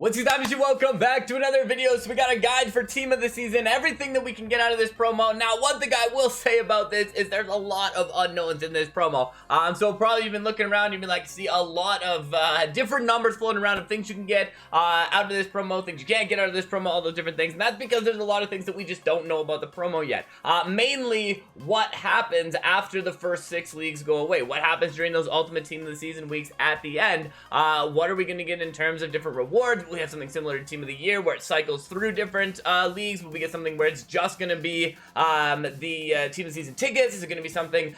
What's up, guys? Welcome back to another video. So we got a guide for team of the season, everything that we can get out of this promo. Now, one thing I will say about this is there's a lot of unknowns in this promo. So probably you've been looking around, you've been like, see a lot of different numbers floating around of things you can get out of this promo, things you can't get out of this promo, all those different things. And that's because there's a lot of things that we just don't know about the promo yet. Mainly what happens after the first 6 leagues go away. What happens during those ultimate team of the season weeks at the end? What are we going to get in terms of different rewards? We have something similar to Team of the Year where it cycles through different leagues. Will we get something where it's just going to be the Team of the Season tickets? Is it going to be something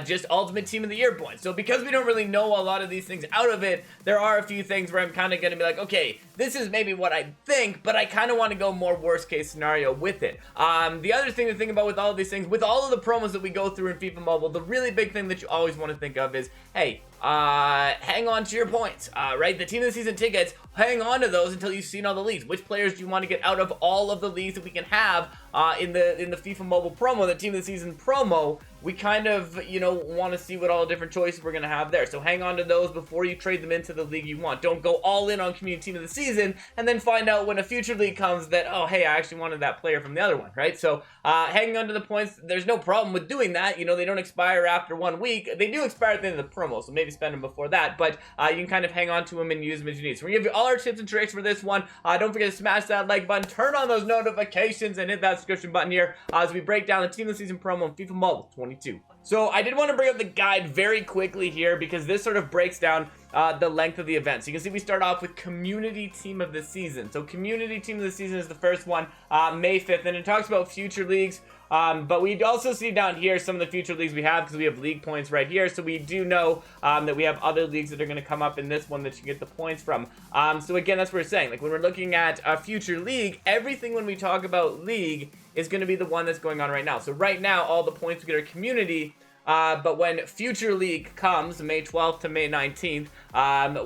just Ultimate Team of the Year points? So because we don't really know a lot of these things out of it, there are a few things where I'm kind of going to be like, okay, this is maybe what I think, but I kind of want to go more worst case scenario with it. The other thing to think about with all of these things, with all of the promos that we go through in FIFA Mobile, the really big thing that you always want to think of is, hey, hang on to your points, right? The Team of the Season tickets, hang on to those until you've seen all the leagues. Which players do you want to get out of all of the leagues that we can have in the FIFA Mobile promo, the Team of the Season promo? We kind of, you know, want to see what all the different choices we're going to have there. So hang on to those before you trade them into the league you want. Don't go all in on Community Team of the Season and then find out when a future league comes that, oh, hey, I actually wanted that player from the other one, right? So hanging on to the points, there's no problem with doing that. You know, they don't expire after 1 week. They do expire at the end of the promo, so maybe spend them before that. But you can kind of hang on to them and use them as you need. So we're going to give you all our tips and tricks for this one. Don't forget to smash that like button, turn on those notifications, and hit that subscription button here as we break down the Team of the Season promo in FIFA Mobile 22. So I did want to bring up the guide very quickly here because this sort of breaks down the length of the event. So you can see we start off with Community Team of the Season. So Community Team of the Season is the first one, May 5th, and it talks about future leagues. But we also see down here some of the future leagues we have because we have league points right here. So we do know that we have other leagues that are going to come up in this one that you get the points from. So again, that's what we're saying. Like when we're looking at a future league, everything when we talk about league is going to be the one that's going on right now. So right now, all the points we get are community. But when future league comes, May 12th to May 19th,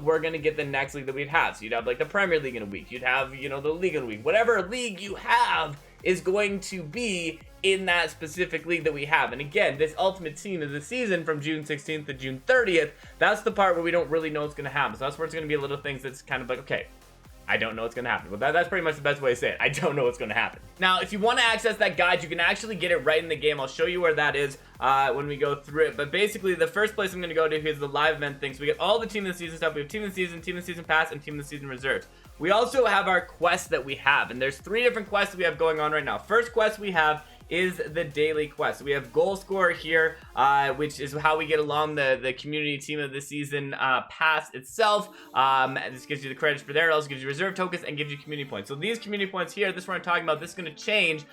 we're going to get the next league that we'd have. So you'd have like the Premier League in a week. You'd have, you know, the league in a week. Whatever league you have is going to be in that specific league that we have. And again, this ultimate team of the season from June 16th to June 30th, that's the part where we don't really know what's going to happen. So that's where it's going to be a little things that's kind of like, okay, I don't know what's going to happen. Well, that's pretty much the best way to say it. I don't know what's going to happen. Now, if you want to access that guide, you can actually get it right in the game. I'll show you where that is when we go through it. But basically, the first place I'm going to go to is the live event thing. So we get all the Team of the Season stuff. We have Team of the Season Pass, and Team of the Season Reserves. We also have our quests that we have. And there's 3 different quests that we have going on right now. First quest we have is the daily quest. We have goal scorer here, which is how we get along the community team of the season pass itself. This gives you the credits for there. It also gives you reserve tokens and gives you community points. So these community points here, this is what I'm talking about. This is going to change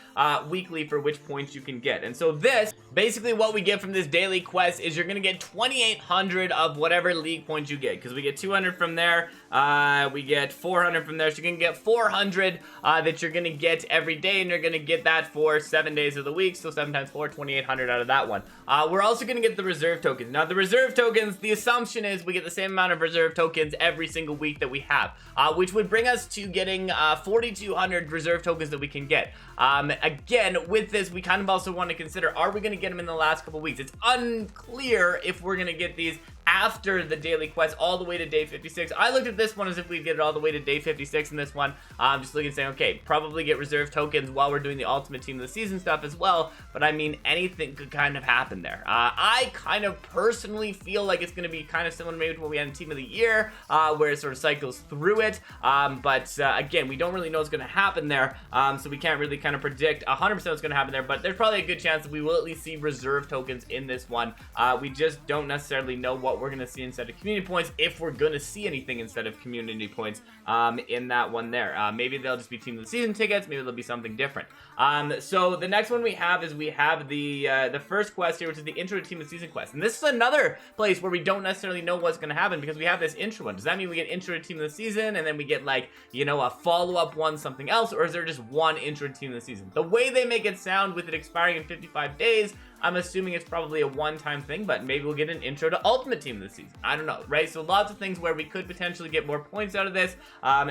weekly for which points you can get. And so this, basically what we get from this daily quest is you're going to get 2,800 of whatever league points you get. Because we get 200 from there, we get 400 from there. So you can get 400 that you're going to get every day, and you're going to get that for 7 days of the week, so 7 times 4, 2,800 out of that one. We're also going to get the reserve tokens. Now, the reserve tokens, the assumption is we get the same amount of reserve tokens every single week that we have, which would bring us to getting 4,200 reserve tokens that we can get. Again, with this, we kind of also want to consider, are we going to get them in the last couple weeks? It's unclear if we're going to get these after the daily quest all the way to day 56. I looked at this one as if we'd get it all the way to day 56 in this one. Just looking and saying, okay, probably get reserve tokens while we're doing the ultimate team of the season stuff as well. But I mean, anything could kind of happen there. I kind of personally feel like it's going to be kind of similar maybe to what we had in Team of the Year, where it sort of cycles through it. But again, we don't really know what's going to happen there. So we can't really kind of predict 100% what's going to happen there. But there's probably a good chance that we will at least see reserve tokens in this one. We just don't necessarily know what we're going to see instead of community points, if we're going to see anything instead of community points in that one there. Maybe they'll just be team of the season tickets, maybe they'll be something different. So the next one we have is we have the first quest here, which is the intro to team of the season quest. And this is another place where we don't necessarily know what's going to happen because we have this intro one. Does that mean we get intro to team of the season and then we get, like, you know, a follow-up one, something else, or is there just one intro to team of the season? The way they make it sound with it expiring in 55 days, I'm assuming it's probably a one-time thing, but maybe we'll get an intro to Ultimate Team of the season. I don't know, right? So lots of things where we could potentially get more points out of this,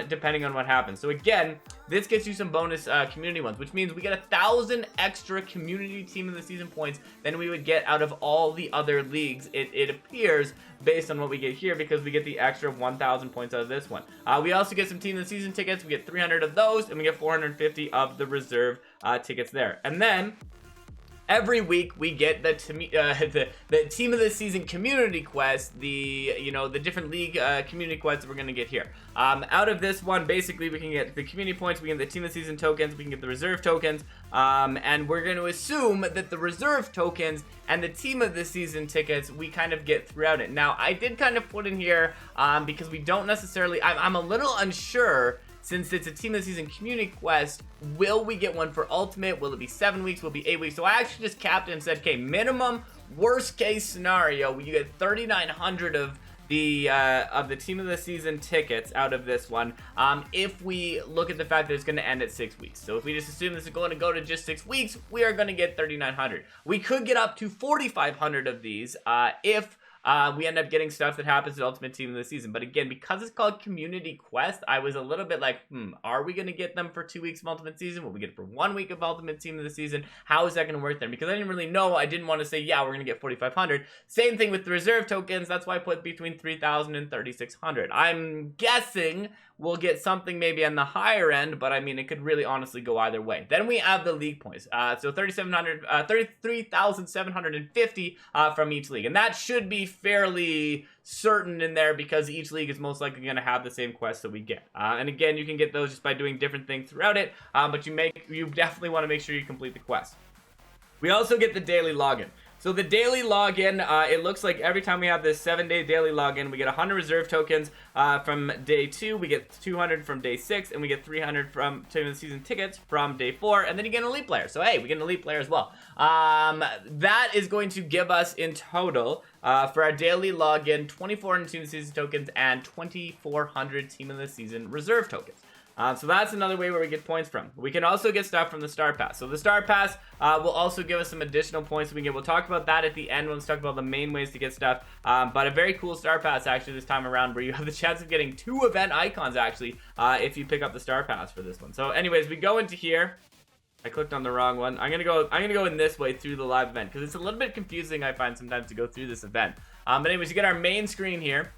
depending on what happens. So again, this gets you some bonus community ones, which means we get 1,000 extra community team of the season points than we would get out of all the other leagues, it appears, based on what we get here, because we get the extra 1,000 points out of this one. We also get some team of the season tickets. We get 300 of those, and we get 450 of the reserve tickets there. And then every week we get the team of the season community quest, the different league community quests that we're gonna get here. Out of this one, basically we can get the community points, we can get the team of the season tokens, we can get the reserve tokens, and we're going to assume that the reserve tokens and the team of the season tickets we kind of get throughout it. Now I did kind of put in here because we don't necessarily, I'm a little unsure. Since it's a team of the season community quest, will we get one for ultimate? Will it be 7 weeks? Will it be 8 weeks? So I actually just capped it and said, okay, minimum worst case scenario, you get 3,900 of the team of the season tickets out of this one, if we look at the fact that it's going to end at 6 weeks. So if we just assume this is going to go to just 6 weeks, we are going to get 3,900. We could get up to 4,500 of these if we end up getting stuff that happens at Ultimate Team of the Season. But again, because it's called Community Quest, I was a little bit like, are we going to get them for 2 weeks of Ultimate Season? Will we get it for 1 week of Ultimate Team of the Season? How is that going to work then? Because I didn't really know. I didn't want to say, yeah, we're going to get 4,500. Same thing with the reserve tokens. That's why I put between 3,000 and 3,600. I'm guessing we'll get something maybe on the higher end, but I mean, it could really honestly go either way. Then we have the league points. So 33,750 from each league. And that should be fairly certain in there because each league is most likely going to have the same quests that we get. And again, you can get those just by doing different things throughout it, but you definitely want to make sure you complete the quest. We also get the daily login. So the daily login, it looks like every time we have this 7-day daily login, we get 100 reserve tokens from day 2, we get 200 from day 6, and we get 300 from Team of the Season tickets from day 4, and then you get an elite player. So hey, we get an elite player as well. That is going to give us in total, for our daily login, 2,400 Team of the Season tokens and 2,400 Team of the Season reserve tokens. So that's another way where we get points from. We can also get stuff from the Star Pass. So the Star Pass will also give us some additional points we can get. We'll talk about that at the end when we talk about the main ways to get stuff. But a very cool Star Pass actually this time around where you have the chance of getting 2 event icons actually if you pick up the Star Pass for this one. So anyways, we go into here. I clicked on the wrong one. I'm gonna go in this way through the live event because it's a little bit confusing I find sometimes to go through this event. But anyways, you get our main screen here.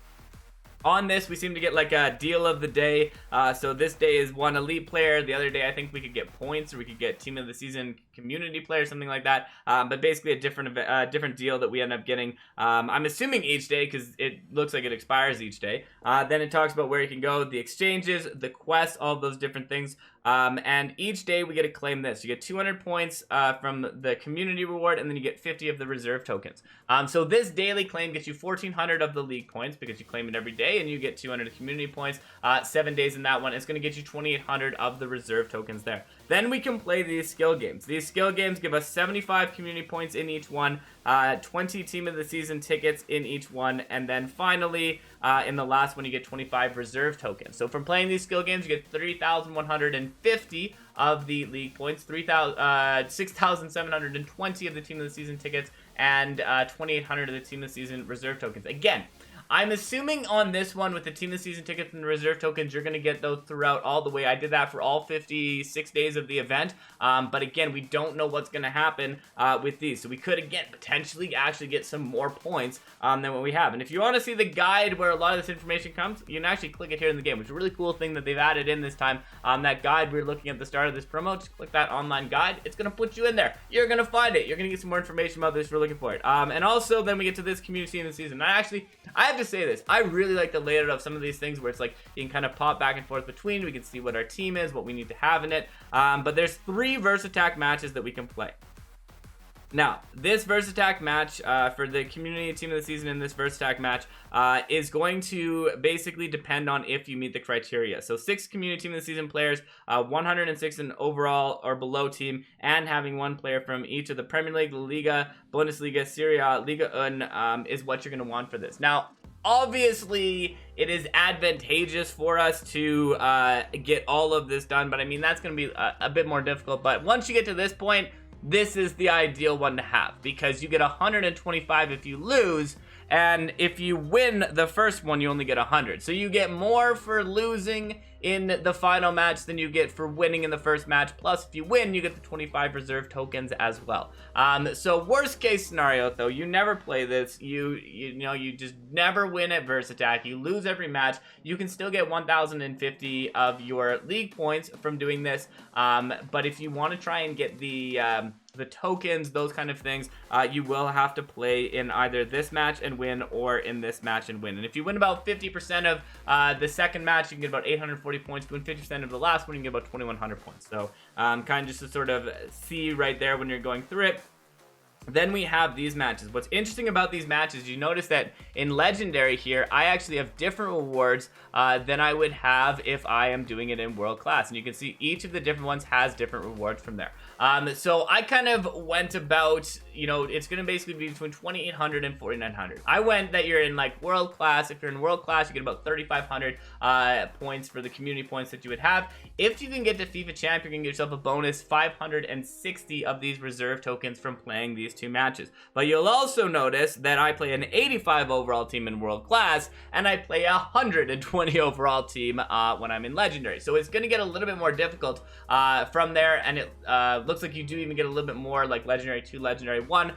On this, we seem to get like a deal of the day. So this day is 1 elite player. The other day, I think we could get points or we could get team of the season community player, something like that. But basically a different deal that we end up getting. I'm assuming each day because it looks like it expires each day. Then it talks about where you can go, the exchanges, the quests, all of those different things. And each day we get to claim this. You get 200 points from the community reward, and then you get 50 of the reserve tokens. So this daily claim gets you 1,400 of the league points because you claim it every day, and you get 200 of community points. 7 days in that one. It's going to get you 2,800 of the reserve tokens there. Then we can play these skill games. These skill games give us 75 community points in each one, 20 team of the season tickets in each one, and then finally, in the last one, you get 25 reserve tokens. So from playing these skill games, you get 3,150 of the league points, 6,720 of the team of the season tickets, and 2,800 of the team of the season reserve tokens. Again, I'm assuming on this one with the team of the season tickets and the reserve tokens, you're going to get those throughout all the way. I did that for all 56 days of the event. But again, we don't know what's going to happen with these. So we could, again, potentially actually get some more points than what we have. And if you want to see the guide where a lot of this information comes, you can actually click it here in the game, which is a really cool thing that they've added in this time. That guide we were looking at the start of this promo, just click that online guide. It's going to put you in there. You're going to find it. You're going to get some more information about this if you're looking for it. And also, then we get to this community in the season. I have to say this. I really like the layout of some of these things where it's like you can kind of pop back and forth between. We can see what our team is, what we need to have in it. But there's 3 Versattack matches that we can play. Now, this Versattack match for the community team of the season in this Versattack match is going to basically depend on if you meet the criteria. So 6 community team of the season players, 106 in overall or below team, and having 1 player from each of the Premier League, La Liga, Bundesliga, Serie A, Liga 1 is what you're going to want for this. Now, obviously, it is advantageous for us to get all of this done, but I mean, that's going to be a bit more difficult. But once you get to this point, this is the ideal one to have because you get 125 if you lose, and if you win the first one, you only get 100. So you get more for losing in the final match than you get for winning in the first match. Plus, if you win, you get the 25 reserve tokens as well. So worst case scenario, though, you never play this. You just never win at Verse Attack. You lose every match. You can still get 1,050 of your league points from doing this. But if you want to try and get the tokens, those kind of things, you will have to play in either this match and win or in this match and win. And if you win about 50% of the second match, you can get about 840 points. If you win 50% of the last one, you can get about 2,100 points. So kind of just to sort of see right there when you're going through it. Then we have these matches. What's interesting about these matches, you notice that in Legendary here, I actually have different rewards than I would have if I am doing it in World Class. And you can see each of the different ones has different rewards from there. So I kind of went about, it's going to basically be between 2,800 and 4,900. I went that you're in like World Class. If you're in World Class, you get about 3,500 points for the community points that you would have. If you can get to FIFA Champ, you can get yourself a bonus 560 of these reserve tokens from playing these two matches. But you'll also notice that I play an 85 overall team in World Class, and I play a 120 overall team when I'm in Legendary. So it's going to get a little bit more difficult from there, and it looks like you do even get a little bit more like Legendary 2, Legendary 1.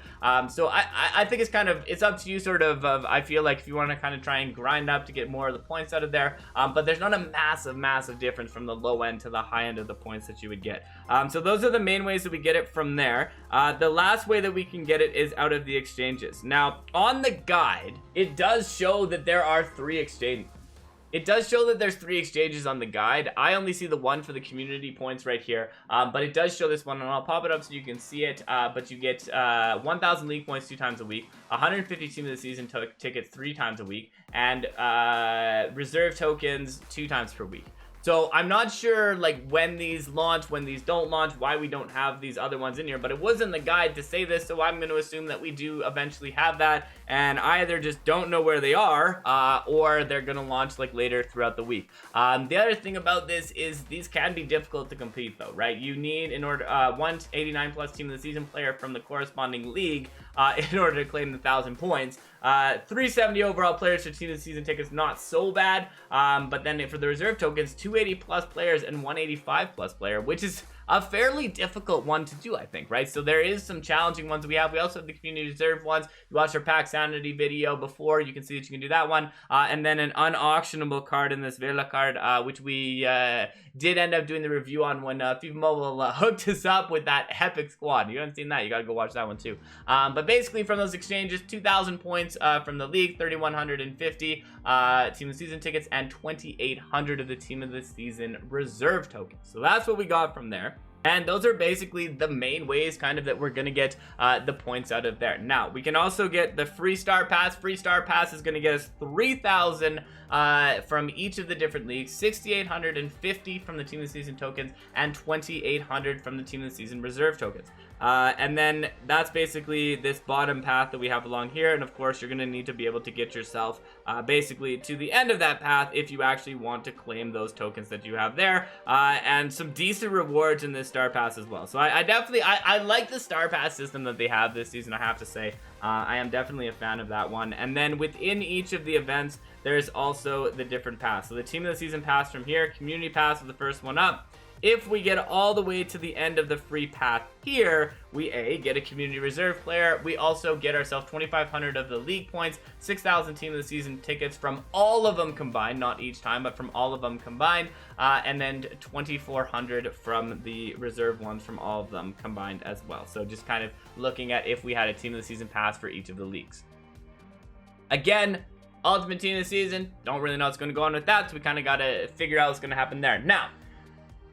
So I think it's up to you sort of, I feel like if you want to kind of try and grind up to get more of the points out of there. But there's not a massive difference from the low end to the high end of the points that you would get. So those are the main ways that we get it from there. The last way that we can get it is out of the exchanges. Now, on the guide, it does show that there are 3 exchanges. It does show that there's 3 exchanges on the guide. I only see the one for the community points right here, but it does show this one, and I'll pop it up so you can see it. But you get 1,000 league points 2 times a week, 150 team of the season tickets 3 times a week, and reserve tokens 2 times per week. So I'm not sure like when these launch, when these don't launch, why we don't have these other ones in here, but it was in the guide to say this, so I'm going to assume that we do eventually have that, and I either just don't know where they are, or they're going to launch like later throughout the week. The other thing about this is these can be difficult to complete though, right? You need, in order, 189 plus team of the season player from the corresponding league in order to claim the 1,000 points. 370 overall players for team of the season tickets, not so bad, but then for the reserve tokens, 280 plus players and 185 plus player, which is a fairly difficult one to do, I think, right? So there is some challenging ones we have. We also have the community reserve ones. You watched our pack sanity video before, you can see that you can do that one, and then an unauctionable card in this Vela card, which we did end up doing the review on when FIFA Mobile hooked us up with that epic squad. You haven't seen that, you gotta go watch that one too. But basically from those exchanges, 2,000 points from the league, 3,150 team of the season tickets, and 2,800 of the team of the season reserve tokens. So that's what we got from there. And those are basically the main ways kind of that we're going to get the points out of there. Now, we can also get the free star pass. Free star pass is going to get us 3,000 from each of the different leagues, 6,850 from the team of the season tokens, and 2,800 from the team of the season reserve tokens. And then that's basically this bottom path that we have along here. And of course, you're going to need to be able to get yourself basically to the end of that path if you actually want to claim those tokens that you have there. And some decent rewards in this star pass as well. So I definitely like the star pass system that they have this season, I have to say. I am definitely a fan of that one. And then within each of the events, there's also the different paths. So the team of the season pass from here, community pass is the first one up. If we get all the way to the end of the free path here, we get a community reserve player. We also get ourselves 2,500 of the league points, 6,000 team of the season tickets from all of them combined, not each time, but from all of them combined, and then 2,400 from the reserve ones from all of them combined as well. So just kind of looking at if we had a team of the season pass for each of the leagues. Again, ultimate team of the season, don't really know what's going to go on with that, so we kind of got to figure out what's going to happen there. Now,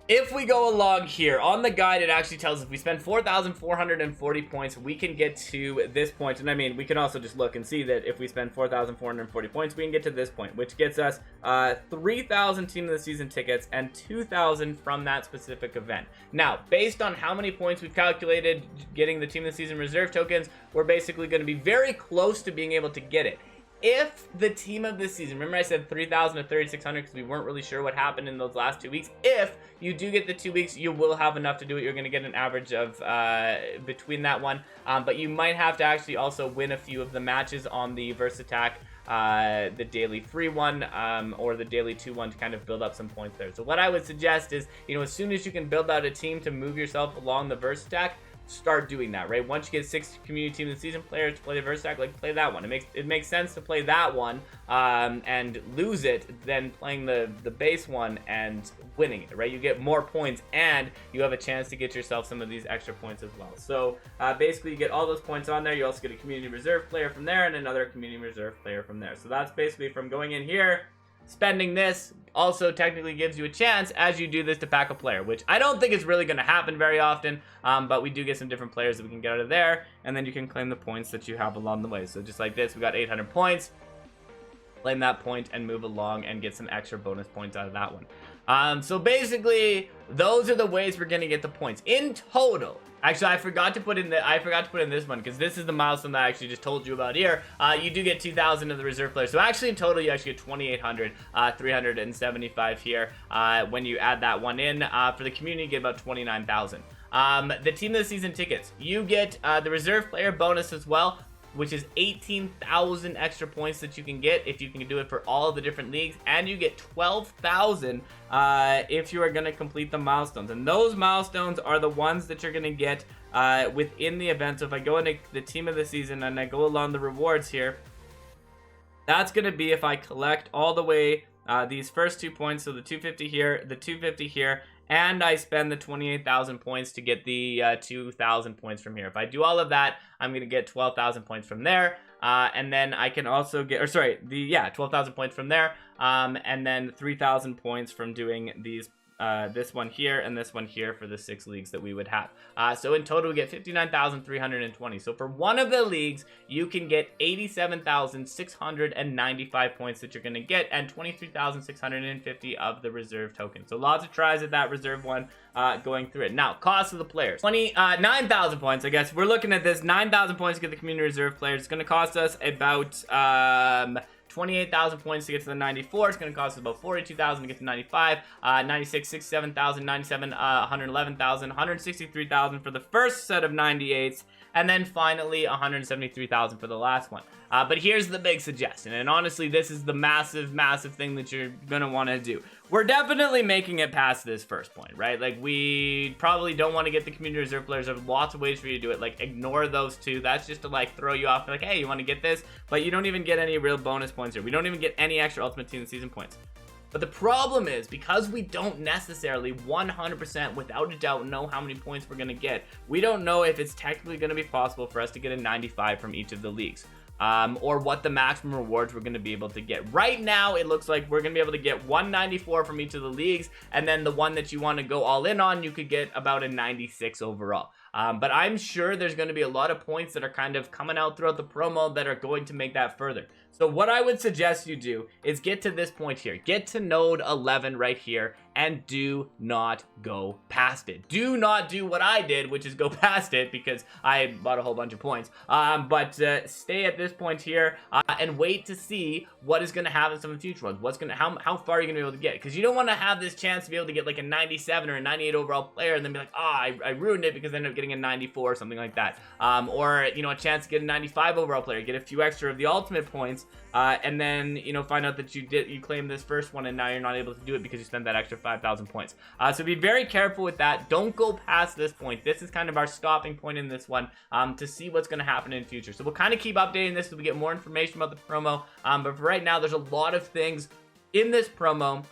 if we go along here, on the guide, it actually tells us if we spend 4,440 points, we can get to this point. And I mean, we can also just look and see that if we spend 4,440 points, we can get to this point, which gets us 3,000 team of the season tickets and 2,000 from that specific event. Now, based on how many points we've calculated getting the team of the season reserve tokens, we're basically going to be very close to being able to get it. if the team of this season, remember I said 3,000 to 3,600 because we weren't really sure what happened in those last 2 weeks. If you do get the 2 weeks, you will have enough to do it. You're going to get an average of between that one, but you might have to actually also win a few of the matches on the verse attack, the daily free one, or the daily 2-1 to kind of build up some points there. So what I would suggest is, you know, as soon as you can build out a team to move yourself along the verse attack, start doing that, right? Once you get 6 community team of the season players to play the verse attack, like, play that one. It makes sense to play that one and lose it than playing the base one and winning it, right? You get more points and you have a chance to get yourself some of these extra points as well. So basically you get all those points on there. You also get a community reserve player from there and another community reserve player from there. So that's basically from going in here. Spending this also technically gives you a chance as you do this to pack a player, which I don't think is really going to happen very often, but we do get some different players that we can get out of there, and then you can claim the points that you have along the way. So just like this, we got 800 points, claim that point and move along and get some extra bonus points out of that one. So basically those are the ways we're going to get the points in total. Actually, I forgot to put in this one because this is the milestone that I actually just told you about here. You do get 2,000 of the reserve players. So actually in total, you actually get 2,800, 375 here. When you add that one in, for the community, you get about 29,000. The team of the season tickets, you get the reserve player bonus as well, which is 18,000 extra points that you can get if you can do it for all of the different leagues, and you get 12,000 if you are going to complete the milestones. And those milestones are the ones that you're going to get within the event. So if I go into the team of the season and I go along the rewards here, that's going to be if I collect all the way these first 2 points, so the 250 here, the 250 here, and I spend the 28,000 points to get the 2,000 points from here. If I do all of that, I'm going to get 12,000 points from there. And then I can also get, 12,000 points from there. And then 3,000 points from doing these, this one here and this one here for the 6 leagues that we would have. So in total, we get 59,320. So for one of the leagues, you can get 87,695 points that you're going to get, and 23,650 of the reserve token. So lots of tries at that reserve one going through it. Now, cost of the players. 9,000 points, I guess. We're looking at this. 9,000 points to get the community reserve players. It's going to cost us about 28,000 points to get to the 94. It's going to cost us about 42,000 to get to 95, 96, 67,000, 97, 111,000, 163,000 for the first set of 98s, and then finally 173,000 for the last one. But here's the big suggestion, and honestly, this is the massive thing that you're going to want to do. We're definitely making it past this first point, right? Like, we probably don't want to get the community reserve players. There's lots of ways for you to do it. Like, ignore those 2. That's just to, like, throw you off. Like, hey, you want to get this? But you don't even get any real bonus points here. We don't even get any extra Ultimate Team of the Season points. But the problem is, because we don't necessarily 100% without a doubt know how many points we're going to get, we don't know if it's technically going to be possible for us to get a 95 from each of the leagues. Or what the maximum rewards we're going to be able to get. Right now, it looks like we're going to be able to get 194 from each of the leagues, and then the one that you want to go all in on, you could get about a 96 overall. But I'm sure there's going to be a lot of points that are kind of coming out throughout the promo that are going to make that further. So what I would suggest you do is get to this point here. Get to node 11 right here, and do not go past it. Do not do what I did, which is go past it, because I bought a whole bunch of points. But stay at this point here and wait to see what is going to happen in some of the future ones. How far are you going to be able to get? Because you don't want to have this chance to be able to get like a 97 or a 98 overall player and then be like, I ruined it because I ended up getting a 94 or something like that. Or, you know, a chance to get a 95 overall player, get a few extra of the ultimate points, and then, you know, find out that you claimed this first one and now you're not able to do it because you spent that extra 5,000 points. So be very careful with that. Don't go past this point. This is kind of our stopping point in this one, to see what's going to happen in the future. So we'll kind of keep updating this as we get more information about the promo. But for right now, there's a lot of things in this promo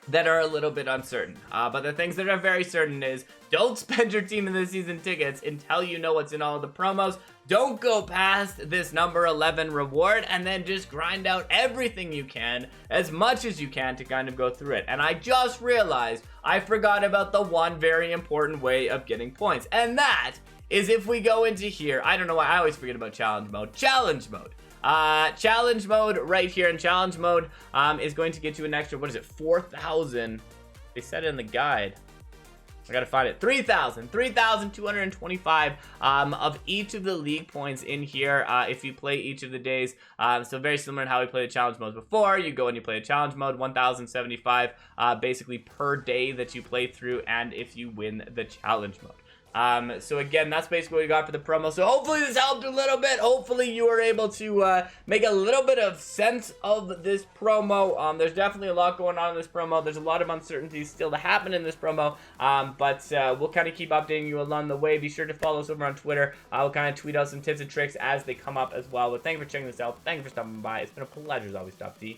that are a little bit uncertain. But the things that are very certain is, don't spend your team in the season tickets until you know what's in all the promos. Don't go past this number 11 reward, and then just grind out everything you can, as much as you can, to kind of go through it. And I just realized I forgot about the one very important way of getting points, and that is if we go into here. I don't know why I always forget about challenge mode. Challenge mode right here in challenge mode is going to get you an extra, what is it, 4,000. They said it in the guide. I gotta find it. 3,225 of each of the league points in here if you play each of the days. So very similar to how we played the challenge modes before. You go and you play a challenge mode, 1,075 basically per day that you play through, and if you win the challenge mode. So again, that's basically what we got for the promo. So hopefully this helped a little bit. Hopefully you were able to make a little bit of sense of this promo. There's definitely a lot going on in this promo. There's a lot of uncertainties still to happen in this promo, but we'll kind of keep updating you along the way. Be sure to follow us over on Twitter. I'll kind of tweet out some tips and tricks as they come up as well. But thank you for checking this out. Thank you for stopping by. It's been a pleasure as always, Stopde.